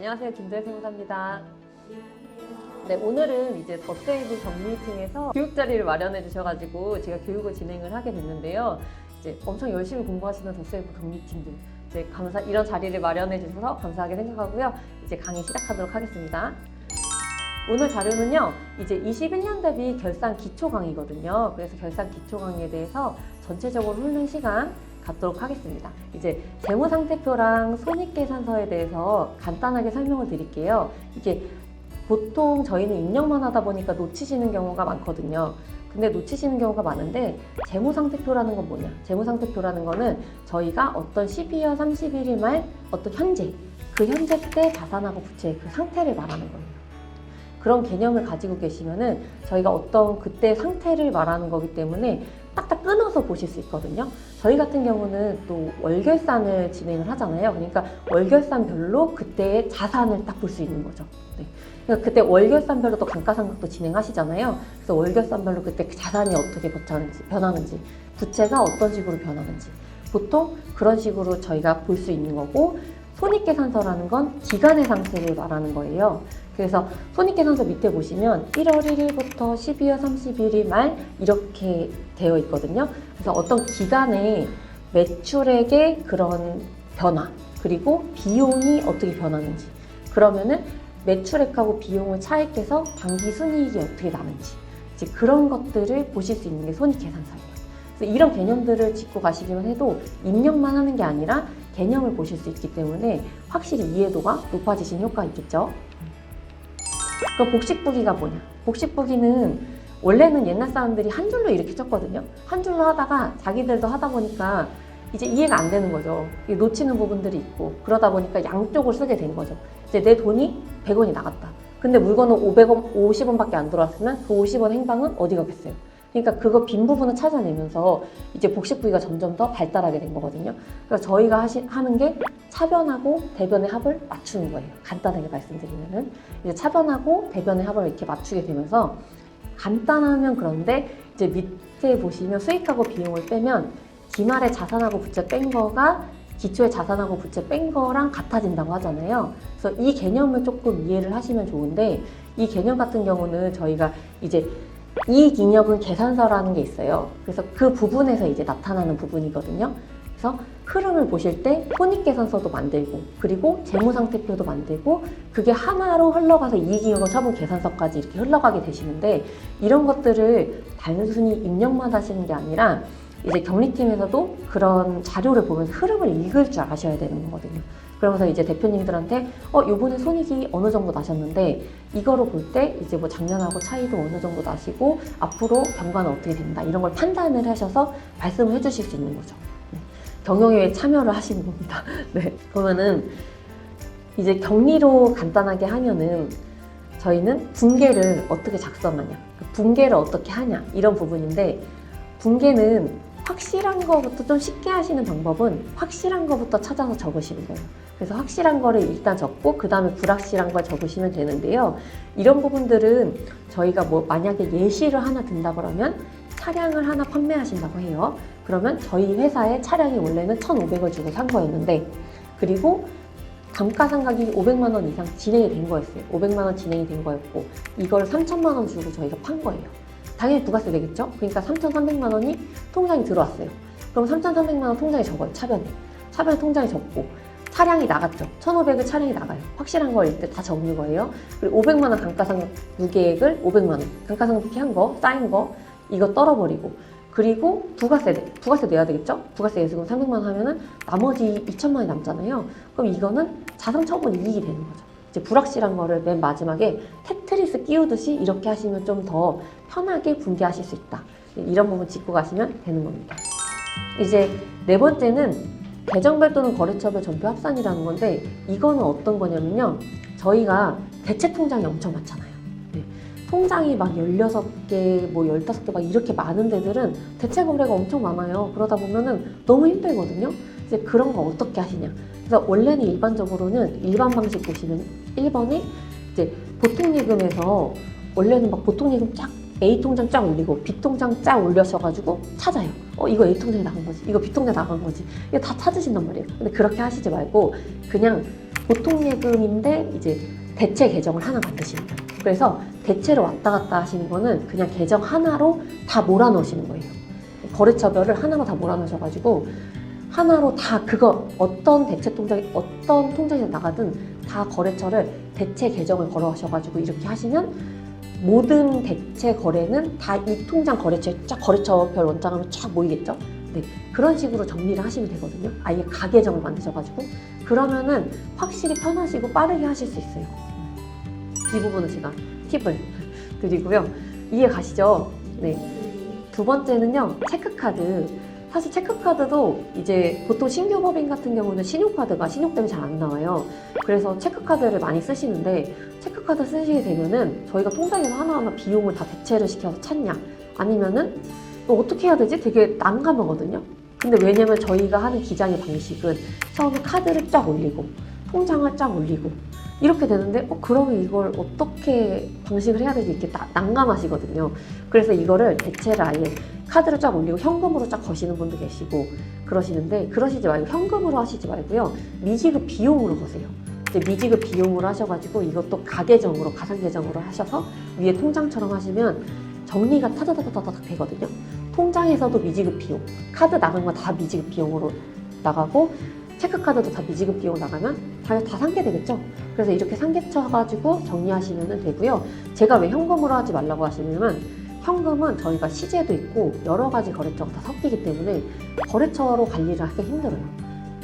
안녕하세요. 김도혜 세무사입니다. 네, 오늘은 이제 더세이브 격리팀에서 교육 자리를 마련해 주셔가지고 제가 교육을 진행을 하게 됐는데요. 이제 엄청 열심히 공부하시는 더세이브 격리팀들 이제 이런 자리를 마련해 주셔서 감사하게 생각하고요. 이제 강의 시작하도록 하겠습니다. 오늘 자료는요, 이제 21년 대비 결산 기초 강의거든요. 그래서 결산 기초 강의에 대해서 전체적으로 훑는 시간 갖도록 하겠습니다. 이제 재무상태표랑 손익계산서에 대해서 간단하게 설명을 드릴게요. 이게 보통 저희는 입력만 하다 보니까 놓치시는 경우가 많거든요. 근데 놓치시는 경우가 많은데 재무상태표라는 건 뭐냐? 재무상태표라는 거는 저희가 어떤 12월 31일 말 어떤 현재, 그 현재 때 자산하고 부채의 그 상태를 말하는 거예요. 그런 개념을 가지고 계시면은 저희가 어떤 그때 상태를 말하는 거기 때문에 딱딱 끊어서 보실 수 있거든요. 저희 같은 경우는 또 월결산을 진행을 하잖아요. 그러니까 월결산별로 그때의 자산을 딱 볼 수 있는 거죠. 네. 그러니까 그때 월결산별로 또 감가상각도 진행하시잖아요. 그래서 월결산별로 그때 그 자산이 어떻게 변하는지, 부채가 어떤 식으로 변하는지 보통 그런 식으로 저희가 볼 수 있는 거고, 손익계산서라는 건 기간의 상태를 말하는 거예요. 그래서 손익계산서 밑에 보시면 1월 1일부터 12월 31일 말 이렇게 되어 있거든요. 그래서 어떤 기간에 매출액의 그런 변화, 그리고 비용이 어떻게 변하는지, 그러면은 매출액하고 비용을 차액해서 당기순이익이 어떻게 나는지, 이제 그런 것들을 보실 수 있는 게 손익계산서예요. 그래서 이런 개념들을 짚고 가시기만 해도 입력만 하는 게 아니라 개념을 보실 수 있기 때문에 확실히 이해도가 높아지신 효과가 있겠죠. 그럼 복식부기가 뭐냐? 복식부기는 원래는 옛날 사람들이 한 줄로 이렇게 쳤거든요. 한 줄로 하다가 자기들도 하다 보니까 이제 이해가 안 되는 거죠. 놓치는 부분들이 있고, 그러다 보니까 양쪽을 쓰게 된 거죠. 이제 내 돈이 100원이 나갔다. 근데 물건은 500원, 50원밖에 안 들어왔으면 그 50원 행방은 어디 가겠어요? 그러니까 그거 빈 부분을 찾아내면서 이제 복식부기가 점점 더 발달하게 된 거거든요. 그래서 저희가 하는 게 차변하고 대변의 합을 맞추는 거예요. 간단하게 말씀드리면은 이제 차변하고 대변의 합을 이렇게 맞추게 되면서, 간단하면 그런데 이제 밑에 보시면 수익하고 비용을 빼면 기말에 자산하고 부채 뺀 거가 기초에 자산하고 부채 뺀 거랑 같아진다고 하잖아요. 그래서 이 개념을 조금 이해를 하시면 좋은데, 이 개념 같은 경우는 저희가 이제 이익잉여분 계산서라는 게 있어요. 그래서 그 부분에서 이제 나타나는 부분이거든요. 그래서 흐름을 보실 때 손익계산서도 만들고, 그리고 재무상태표도 만들고, 그게 하나로 흘러가서 이익잉여분 처분 계산서까지 이렇게 흘러가게 되시는데, 이런 것들을 단순히 입력만 하시는 게 아니라 이제 격리팀에서도 그런 자료를 보면서 흐름을 읽을 줄 아셔야 되는 거거든요. 그러면서 이제 대표님들한테 요번에 손익이 어느 정도 나셨는데 이거로 볼 때 이제 뭐 작년하고 차이도 어느 정도 나시고 앞으로 경과는 어떻게 된다, 이런 걸 판단을 하셔서 말씀을 해주실 수 있는 거죠. 네. 경영회에 참여를 하시는 겁니다. 네. 그러면은 이제 격리로 간단하게 하면은 저희는 분계를 어떻게 작성하냐, 분계를 어떻게 하냐, 이런 부분인데, 분계는 확실한 거부터 좀 쉽게 하시는 방법은 확실한 거부터 찾아서 적으시는 거예요. 그래서 확실한 거를 일단 적고 그 다음에 불확실한 걸 적으시면 되는데요. 이런 부분들은 저희가 뭐 만약에 예시를 하나 든다 그러면 차량을 하나 판매하신다고 해요. 그러면 저희 회사에 차량이 원래는 1,500을 주고 산 거였는데, 그리고 감가상각이 500만 원 이상 진행이 된 거였어요. 500만 원 진행이 된 거였고, 이걸 3,000만 원 주고 저희가 판 거예요. 당연히 부가세 되겠죠? 그러니까 3,300만 원이 통장에 들어왔어요. 그럼 3,300만 원 통장에 적어요. 차변에 통장에 적고, 차량이 나갔죠. 1,500을 차량이 나가요. 확실한 걸 이때 다 적는 거예요. 그리고 500만 원 감가상각 무계획을 500만 원 감가상각 한 거, 쌓인 거, 이거 떨어버리고, 그리고 부가세 내야 되겠죠? 부가세 예수금 300만 원 하면은 나머지 2천만 원이 남잖아요. 그럼 이거는 자산 처분 이익이 되는 거죠. 이제 불확실한 거를 맨 마지막에 테트리스 끼우듯이 이렇게 하시면 좀 더 편하게 분개하실 수 있다. 이런 부분 짚고 가시면 되는 겁니다. 이제 네 번째는 계정별 또는 거래처별 전표 합산이라는 건데, 이거는 어떤 거냐면요, 저희가 대체 통장이 엄청 많잖아요. 네. 통장이 막 16개, 뭐 15개 막 이렇게 많은 데들은 대체 거래가 엄청 많아요. 그러다 보면은 너무 힘들거든요. 이제 그런 거 어떻게 하시냐. 그래서 원래는 일반적으로는 일반 방식 보시면 1번에 이제 보통예금에서 원래는 막 보통예금 쫙 A 통장 쫙 올리고 B 통장 쫙 올려셔가지고 찾아요. 이거 A 통장에 나간 거지, 이거 B 통장에 나간 거지, 이거 다 찾으신단 말이에요. 근데 그렇게 하시지 말고 그냥 보통 예금인데 이제 대체 계정을 하나 만드시는 거예요. 그래서 대체로 왔다 갔다 하시는 거는 그냥 계정 하나로 다 몰아넣으시는 거예요. 거래처별을 하나로 다 몰아넣으셔가지고 하나로 다 그거 어떤 대체 통장이 어떤 통장에 나가든 다 거래처를 대체 계정을 걸어하셔가지고 이렇게 하시면 모든 대체 거래는 다 이 통장 거래처에 쫙 거래처별 원장으로 쫙 모이겠죠. 네, 그런 식으로 정리를 하시면 되거든요. 아예 가계정을 만드셔가지고 그러면은 확실히 편하시고 빠르게 하실 수 있어요. 이 부분은 제가 팁을 드리고요. 이해 가시죠? 네. 두 번째는요, 체크카드. 사실 체크카드도 이제 보통 신규 법인 같은 경우는 신용카드가 신용 때문에 잘 안 나와요. 그래서 체크카드를 많이 쓰시는데 체크카드 쓰시게 되면은 저희가 통장에서 하나하나 비용을 다 대체를 시켜서 찾냐 아니면은 어떻게 해야 되지? 되게 난감하거든요. 근데 왜냐면 저희가 하는 기장의 방식은 처음에 카드를 쫙 올리고 통장을 쫙 올리고 이렇게 되는데 그러면 이걸 어떻게 방식을 해야 되지? 이렇게 난감하시거든요. 그래서 이거를 대체를 아예 카드를 쫙 올리고 현금으로 쫙 거시는 분도 계시고 그러시는데 그러시지 말고 현금으로 하시지 말고요. 미지급 비용으로 거세요. 이제 미지급 비용으로 하셔가지고 이것도 가계정으로 가상계정으로 하셔서 위에 통장처럼 하시면 정리가 타다다다다닥 되거든요. 통장에서도 미지급 비용, 카드 나간 거 다 미지급 비용으로 나가고 체크카드도 다 미지급 비용 나가면 다 상계되겠죠. 그래서 이렇게 상계쳐가지고 정리하시면 되고요. 제가 왜 현금으로 하지 말라고 하시냐면 현금은 저희가 시제도 있고 여러 가지 거래처가 다 섞이기 때문에 거래처로 관리를 하기 힘들어요.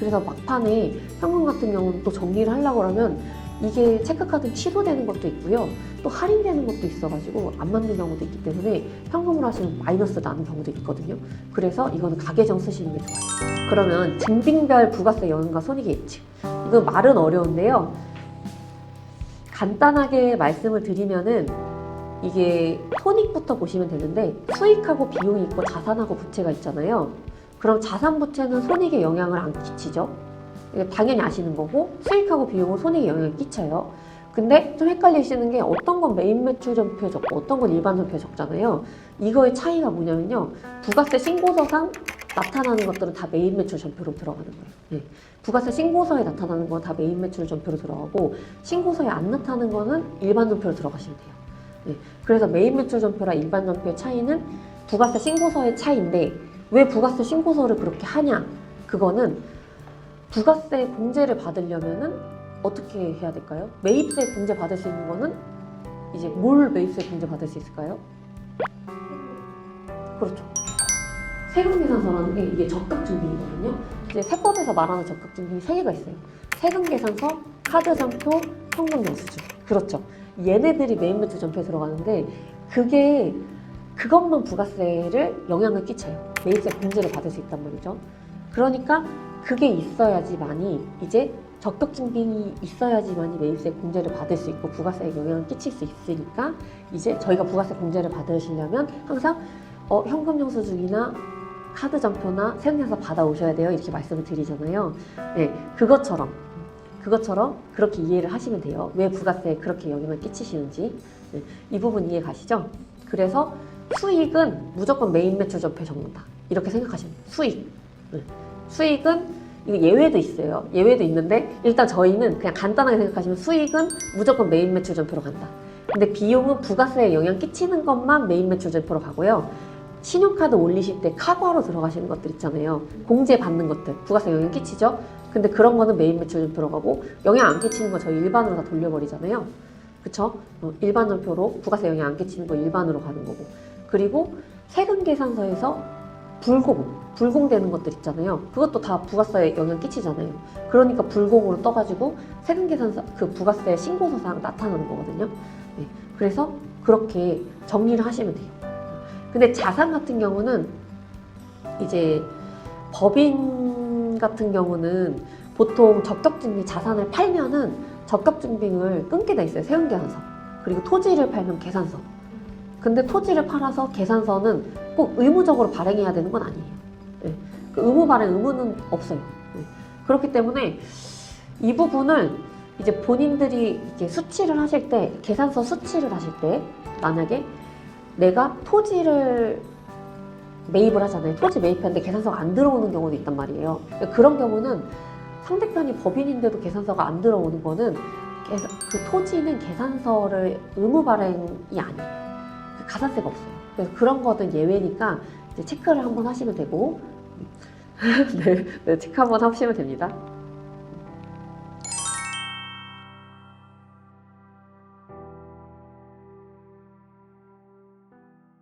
그래서 막판에 현금 같은 경우는 또 정리를 하려고 하면 이게 체크카드는 취소되는 것도 있고요. 또 할인되는 것도 있어가지고 안 맞는 경우도 있기 때문에 현금으로 하시면 마이너스 나는 경우도 있거든요. 그래서 이거는 가계정 쓰시는 게 좋아요. 그러면 증빙별 부가세 영향과 손익의 예측. 이건 말은 어려운데요. 간단하게 말씀을 드리면은 이게 손익부터 보시면 되는데 수익하고 비용이 있고 자산하고 부채가 있잖아요. 그럼 자산 부채는 손익에 영향을 안 끼치죠. 당연히 아시는 거고 수익하고 비용은 손익에 영향을 끼쳐요. 근데 좀 헷갈리시는 게 어떤 건 메인 매출 전표에 적고 어떤 건 일반 전표에 적잖아요. 이거의 차이가 뭐냐면요. 부가세 신고서상 나타나는 것들은 다 메인 매출 전표로 들어가는 거예요. 네. 부가세 신고서에 나타나는 건 다 메인 매출 전표로 들어가고 신고서에 안 나타나는 거는 일반 전표로 들어가시면 돼요. 네. 그래서 메인 매출 전표랑 일반 전표의 차이는 부가세 신고서의 차이인데 왜 부가세 신고서를 그렇게 하냐? 그거는 부가세 공제를 받으려면은 어떻게 해야 될까요? 매입세 공제 받을 수 있는 거는 이제 뭘 매입세 공제 받을 수 있을까요? 그렇죠. 세금계산서라는 게 이게 적격증빙이거든요. 이제 세법에서 말하는 적격증빙이 3개가 있어요. 세금계산서, 카드점표, 현금영수증. 그렇죠. 얘네들이 메인 매출 전표에 들어가는데 그것만 부가세를 영향을 끼쳐요. 매입세 공제를 받을 수 있단 말이죠. 그러니까 그게 있어야지만이 이제 적격증빙이 있어야지만이 매입세 공제를 받을 수 있고 부가세에 영향을 끼칠 수 있으니까 이제 저희가 부가세 공제를 받으시려면 항상 현금영수증이나 카드점표나 세금계산서 받아오셔야 돼요. 이렇게 말씀을 드리잖아요. 네, 그것처럼 그렇게 이해를 하시면 돼요. 왜 부가세에 그렇게 영향을 끼치시는지. 네, 이 부분 이해 가시죠? 그래서 수익은 무조건 메인 매출 전표에 적는다. 이렇게 생각하시면 돼요. 수익. 네. 수익은 이거 예외도 있어요. 예외도 있는데 일단 저희는 그냥 간단하게 생각하시면 수익은 무조건 메인 매출 전표로 간다. 근데 비용은 부가세에 영향 끼치는 것만 메인 매출 전표로 가고요. 신용카드 올리실 때 카과로 들어가시는 것들 있잖아요. 공제 받는 것들 부가세 영향 끼치죠. 근데 그런 거는 메인 매출 전표로 가고 영향 안 끼치는 거 저희 일반으로 다 돌려버리잖아요. 그쵸? 일반 전표로 부가세 영향 안 끼치는 거 일반으로 가는 거고. 그리고 세금 계산서에서 불공되는 것들 있잖아요. 그것도 다 부가세에 영향 끼치잖아요. 그러니까 불공으로 떠가지고 세금 계산서 그 부가세 신고서상 나타나는 거거든요. 네. 그래서 그렇게 정리를 하시면 돼요. 근데 자산 같은 경우는 이제 법인 같은 경우는 보통 적격증빙 자산을 팔면은 적격증빙을 끊게 돼 있어요. 세금계산서. 그리고 토지를 팔면 계산서. 근데 토지를 팔아서 계산서는 꼭 의무적으로 발행해야 되는 건 아니에요. 네. 그 의무 발행 의무는 없어요. 네. 그렇기 때문에 이 부분을 이제 본인들이 이렇게 수치를 하실 때, 계산서 수치를 하실 때 만약에 내가 토지를 매입을 하잖아요. 토지 매입하는데 계산서가 안 들어오는 경우도 있단 말이에요. 그런 경우는 상대편이 법인인데도 계산서가 안 들어오는 거는 그 토지는 계산서를 의무 발행이 아니에요. 가산세가 없어요. 그래서 그런 것은 예외니까 이제 체크를 한번 하시면 되고 네, 체크 한번 하시면 됩니다.